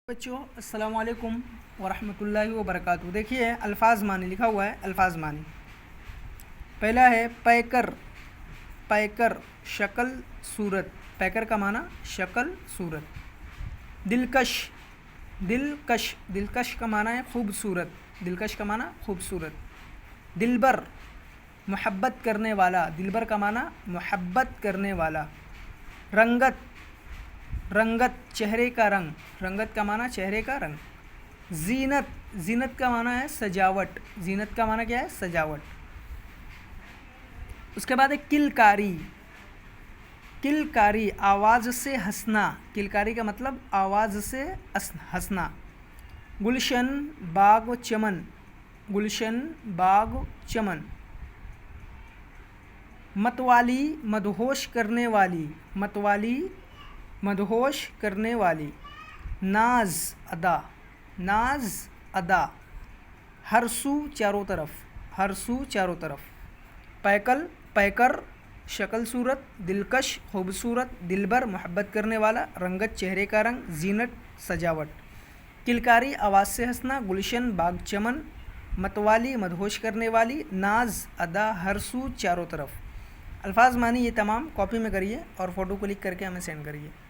بچوں السلام علیکم ورحمۃ اللہ وبرکاتہ۔ دیکھیے الفاظ معنی لکھا ہوا ہے۔ الفاظ معنی پہلا ہے پیکر۔ پیکر شکل صورت، پیکر کا معنی شکل صورت۔ دلکش، دلکش، دلکش کا معنی ہے خوبصورت، دلکش کا معنی خوبصورت۔ دلبر محبت کرنے والا، دلبر کا معنی محبت کرنے والا۔ رنگت، رنگت چہرے کا رنگ، رنگت کا معنی چہرے کا رنگ۔ زینت، زینت کا معنی ہے سجاوٹ، زینت کا معنی کیا ہے؟ سجاوٹ۔ اس کے بعد ہے کلکاری۔ کلکاری آواز سے ہنسنا، کلکاری کا مطلب آواز سے ہنسنا۔ گلشن باغ و چمن، گلشن باغ و چمن۔ متوالی مدہوش کرنے والی، متوالی مدہوش کرنے والی۔ ناز ادا، ناز ادا۔ ہر سو چاروں طرف، ہر سو چاروں طرف۔ پیکل پیکر شکل صورت، دلکش خوبصورت، دلبر محبت کرنے والا، رنگت چہرے کا رنگ، زینت سجاوٹ۔ کلکاری آواز سے ہنسنا، گلشن باغ چمن، متوالی مدہوش کرنے والی، ناز ادا، ہر سو چاروں طرف۔ الفاظ معنی یہ تمام کاپی میں کریے اور فوٹو کلک کر کے ہمیں سینڈ کریے۔